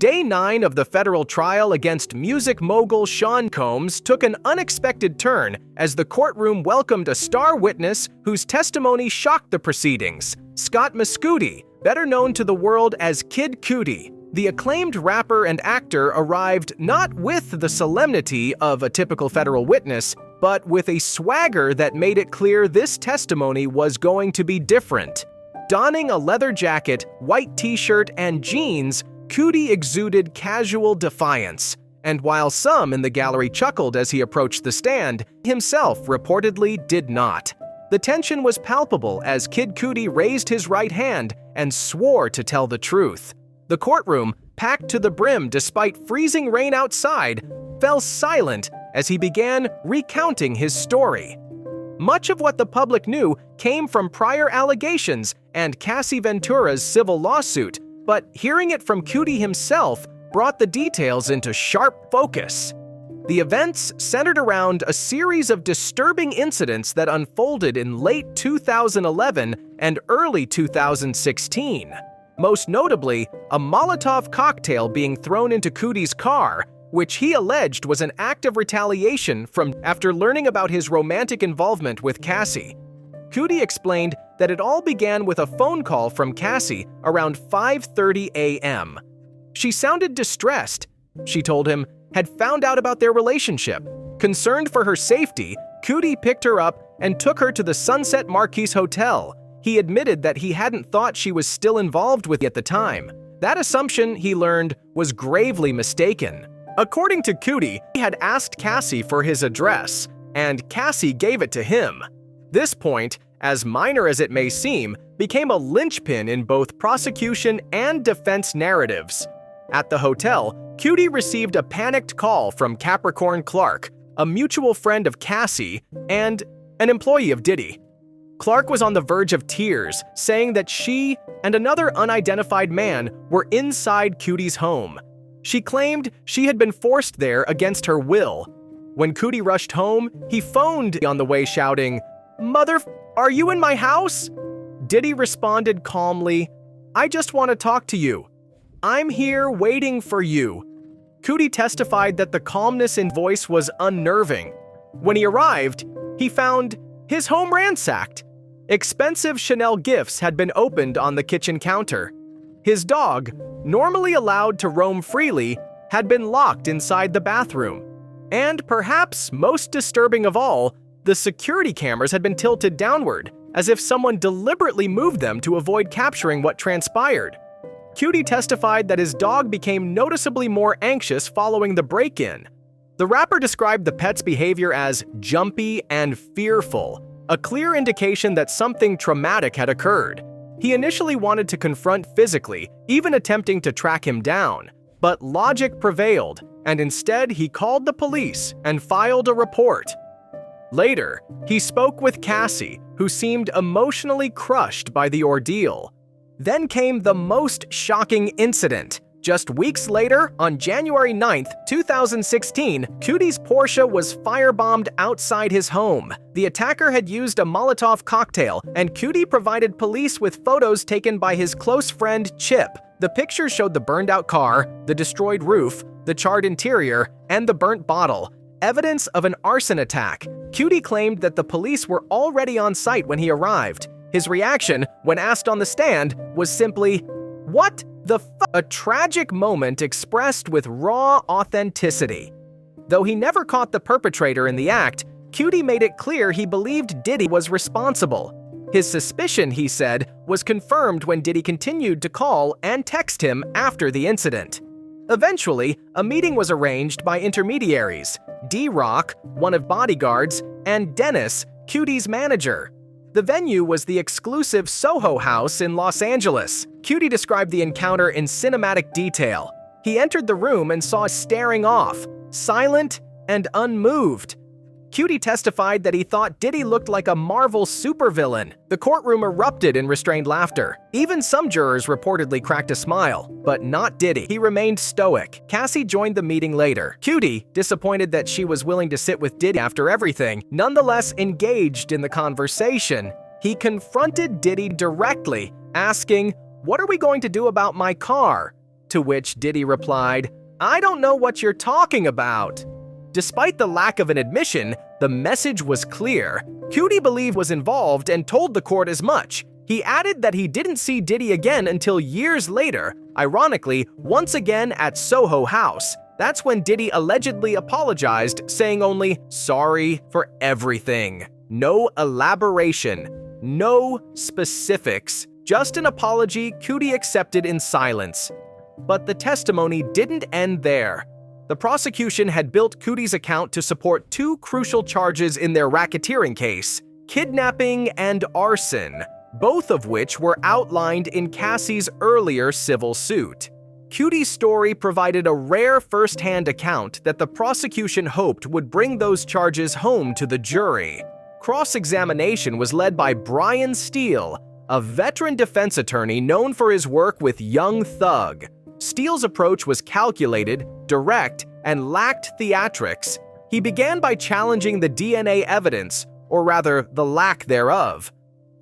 Day 9 of the federal trial against music mogul Sean Combs took an unexpected turn as the courtroom welcomed a star witness whose testimony shocked the proceedings. Scott Cudi, better known to the world as Kid Cudi, the acclaimed rapper and actor, arrived not with the solemnity of a typical federal witness, but with a swagger that made it clear this testimony was going to be different. Donning a leather jacket, white t-shirt, and jeans, Cudi exuded casual defiance, and while some in the gallery chuckled as he approached the stand, himself reportedly did not. The tension was palpable as Kid Cudi raised his right hand and swore to tell the truth. The courtroom, packed to the brim despite freezing rain outside, fell silent as he began recounting his story. Much of what the public knew came from prior allegations and Cassie Ventura's civil lawsuit, but hearing it from Cudi himself brought the details into sharp focus. The events centered around a series of disturbing incidents that unfolded in late 2011 and early 2016. Most notably, a Molotov cocktail being thrown into Cudi's car, which he alleged was an act of retaliation after learning about his romantic involvement with Cassie. Cudi explained that it all began with a phone call from Cassie around 5:30 a.m. She sounded distressed. She told him, had found out about their relationship. Concerned for her safety, Cudi picked her up and took her to the Sunset Marquis Hotel. He admitted that he hadn't thought she was still involved with at the time. That assumption, he learned, was gravely mistaken. According to Cudi, he had asked Cassie for his address, and Cassie gave it to him. This point, as minor as it may seem, became a linchpin in both prosecution and defense narratives. At the hotel, Cudi received a panicked call from Capricorn Clark, a mutual friend of Cassie and an employee of Diddy. Clark was on the verge of tears, saying that she and another unidentified man were inside Cudi's home. She claimed she had been forced there against her will. When Cudi rushed home, he phoned on the way shouting, "Mother, are you in my house?" Diddy responded calmly, "I just want to talk to you. I'm here waiting for you." Cudi testified that the calmness in voice was unnerving. When he arrived, he found his home ransacked. Expensive Chanel gifts had been opened on the kitchen counter. His dog, normally allowed to roam freely, had been locked inside the bathroom. And perhaps most disturbing of all, the security cameras had been tilted downward, as if someone deliberately moved them to avoid capturing what transpired. Cudi testified that his dog became noticeably more anxious following the break-in. The rapper described the pet's behavior as jumpy and fearful, a clear indication that something traumatic had occurred. He initially wanted to confront physically, even attempting to track him down, but logic prevailed, and instead he called the police and filed a report. Later, he spoke with Cassie, who seemed emotionally crushed by the ordeal. Then came the most shocking incident. Just weeks later, on January 9th, 2016, Cudi's Porsche was firebombed outside his home. The attacker had used a Molotov cocktail, and Cudi provided police with photos taken by his close friend Chip. The pictures showed the burned-out car, the destroyed roof, the charred interior, and the burnt bottle, evidence of an arson attack. Cudi claimed that the police were already on site when he arrived. His reaction, when asked on the stand, was simply, "What the f?" A tragic moment expressed with raw authenticity. Though he never caught the perpetrator in the act, Cudi made it clear he believed Diddy was responsible. His suspicion, he said, was confirmed when Diddy continued to call and text him after the incident. Eventually, a meeting was arranged by intermediaries, D-Rock, one of bodyguards, and Dennis, Cudi's manager. The venue was the exclusive Soho House in Los Angeles. Cudi described the encounter in cinematic detail. He entered the room and saw staring off, silent and unmoved. Cudi testified that he thought Diddy looked like a Marvel supervillain. The courtroom erupted in restrained laughter. Even some jurors reportedly cracked a smile, but not Diddy. He remained stoic. Cassie joined the meeting later. Cudi, disappointed that she was willing to sit with Diddy after everything, nonetheless engaged in the conversation. He confronted Diddy directly, asking, "What are we going to do about my car?" To which Diddy replied, "I don't know what you're talking about." Despite the lack of an admission, the message was clear. Cudi believed was involved and told the court as much. He added that he didn't see Diddy again until years later, ironically, once again at Soho House. That's when Diddy allegedly apologized, saying only, "Sorry for everything." No elaboration, no specifics, just an apology Cudi accepted in silence. But the testimony didn't end there. The prosecution had built Cudi's account to support two crucial charges in their racketeering case: kidnapping and arson, both of which were outlined in Cassie's earlier civil suit. Cudi's story provided a rare first-hand account that the prosecution hoped would bring those charges home to the jury. Cross-examination was led by Brian Steele, a veteran defense attorney known for his work with Young Thug. Steele's approach was calculated, direct, and lacked theatrics. He began by challenging the DNA evidence, or rather, the lack thereof.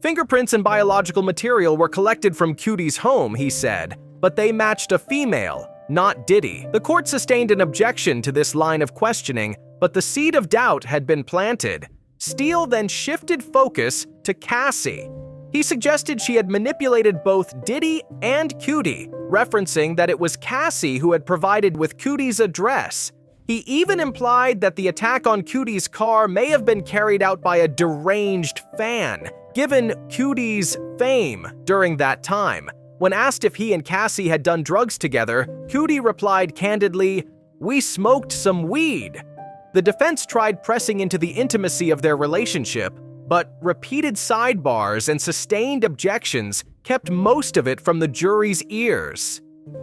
Fingerprints and biological material were collected from Cudi's home, he said, but they matched a female, not Diddy. The court sustained an objection to this line of questioning, but the seed of doubt had been planted. Steele then shifted focus to Cassie. He suggested she had manipulated both Diddy and Cudi, referencing that it was Cassie who had provided with Cudi's address. He even implied that the attack on Cudi's car may have been carried out by a deranged fan, given Cudi's fame during that time. When asked if he and Cassie had done drugs together, Cudi replied candidly, "We smoked some weed." The defense tried pressing into the intimacy of their relationship, but repeated sidebars and sustained objections kept most of it from the jury's ears.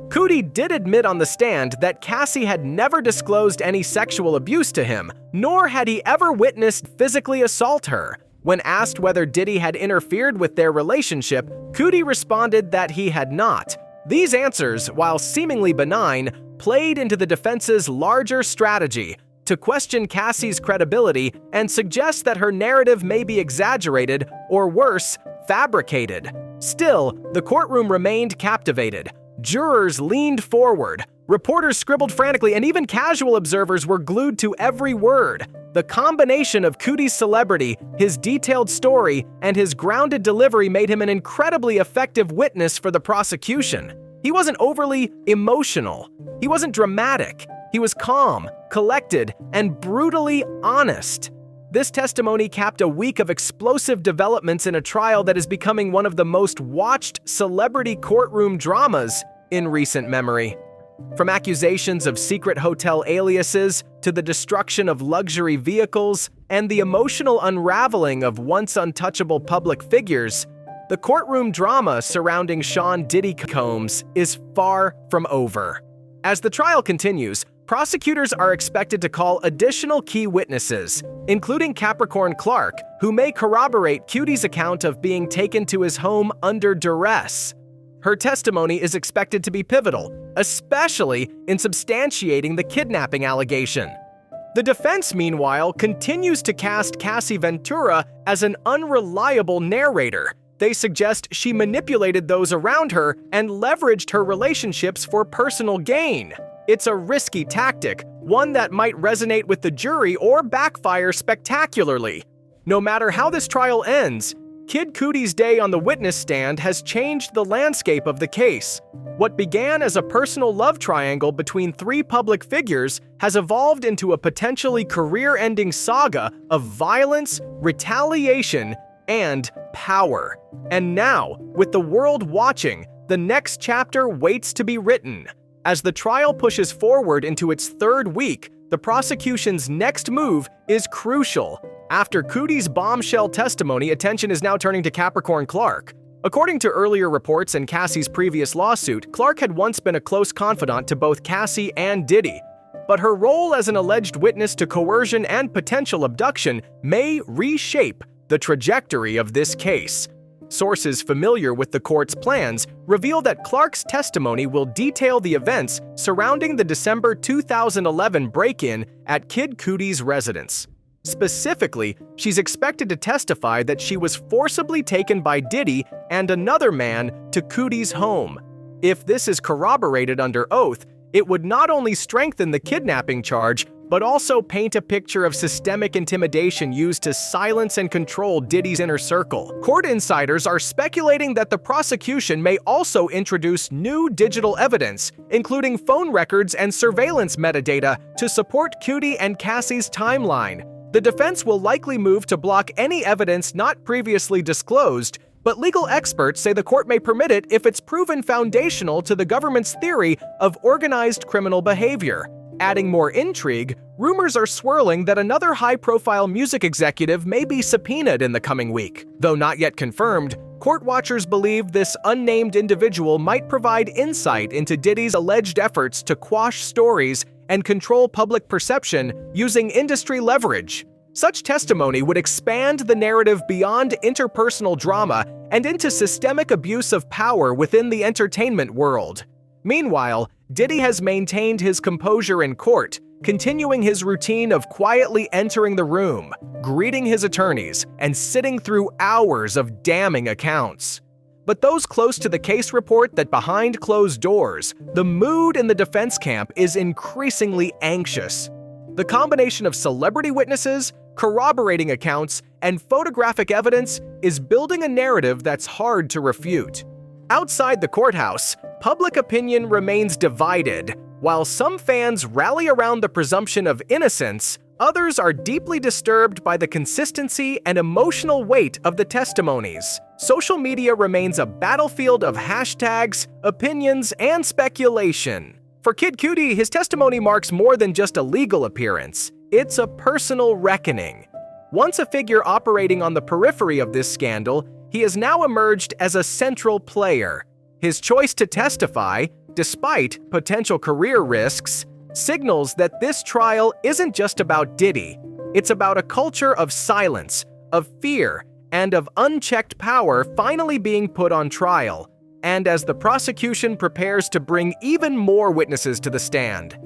Cudi did admit on the stand that Cassie had never disclosed any sexual abuse to him, nor had he ever witnessed physically assault her. When asked whether Diddy had interfered with their relationship, Cudi responded that he had not. These answers, while seemingly benign, played into the defense's larger strategy to question Cassie's credibility and suggest that her narrative may be exaggerated or worse, fabricated. Still, the courtroom remained captivated. Jurors leaned forward, reporters scribbled frantically, and even casual observers were glued to every word. The combination of Cudi's celebrity, his detailed story, and his grounded delivery made him an incredibly effective witness for the prosecution. He wasn't overly emotional. He wasn't dramatic. He was calm, collected, and brutally honest. This testimony capped a week of explosive developments in a trial that is becoming one of the most watched celebrity courtroom dramas in recent memory. From accusations of secret hotel aliases to the destruction of luxury vehicles and the emotional unraveling of once untouchable public figures, the courtroom drama surrounding Sean Diddy Combs is far from over. As the trial continues, prosecutors are expected to call additional key witnesses, including Capricorn Clark, who may corroborate Cudi's account of being taken to his home under duress. Her testimony is expected to be pivotal, especially in substantiating the kidnapping allegation. The defense, meanwhile, continues to cast Cassie Ventura as an unreliable narrator. They suggest she manipulated those around her and leveraged her relationships for personal gain. It's a risky tactic, one that might resonate with the jury or backfire spectacularly. No matter how this trial ends, Kid Cudi's day on the witness stand has changed the landscape of the case. What began as a personal love triangle between three public figures has evolved into a potentially career-ending saga of violence, retaliation, and power. And now, with the world watching, the next chapter waits to be written. As the trial pushes forward into its third week, the prosecution's next move is crucial. After Cudi's bombshell testimony, attention is now turning to Capricorn Clark. According to earlier reports and Cassie's previous lawsuit, Clark had once been a close confidant to both Cassie and Diddy. But her role as an alleged witness to coercion and potential abduction may reshape the trajectory of this case. Sources familiar with the court's plans reveal that Clark's testimony will detail the events surrounding the December 2011 break-in at Kid Cudi's residence. Specifically, she's expected to testify that she was forcibly taken by Diddy and another man to Cudi's home. If this is corroborated under oath, it would not only strengthen the kidnapping charge, but also paint a picture of systemic intimidation used to silence and control Diddy's inner circle. Court insiders are speculating that the prosecution may also introduce new digital evidence, including phone records and surveillance metadata, to support Cudi and Cassie's timeline. The defense will likely move to block any evidence not previously disclosed, but legal experts say the court may permit it if it's proven foundational to the government's theory of organized criminal behavior. Adding more intrigue, rumors are swirling that another high-profile music executive may be subpoenaed in the coming week. Though not yet confirmed, court watchers believe this unnamed individual might provide insight into Diddy's alleged efforts to quash stories and control public perception using industry leverage. Such testimony would expand the narrative beyond interpersonal drama and into systemic abuse of power within the entertainment world. Meanwhile, Diddy has maintained his composure in court, continuing his routine of quietly entering the room, greeting his attorneys, and sitting through hours of damning accounts. But those close to the case report that behind closed doors, the mood in the defense camp is increasingly anxious. The combination of celebrity witnesses, corroborating accounts, and photographic evidence is building a narrative that's hard to refute. Outside the courthouse, public opinion remains divided. While some fans rally around the presumption of innocence, others are deeply disturbed by the consistency and emotional weight of the testimonies. Social media remains a battlefield of hashtags, opinions, and speculation. For Kid Cudi, his testimony marks more than just a legal appearance. It's a personal reckoning. Once a figure operating on the periphery of this scandal, he has now emerged as a central player. His choice to testify, despite potential career risks, signals that this trial isn't just about Diddy. It's about a culture of silence, of fear, and of unchecked power finally being put on trial. And as the prosecution prepares to bring even more witnesses to the stand,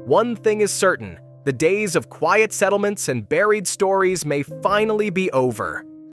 one thing is certain: the days of quiet settlements and buried stories may finally be over.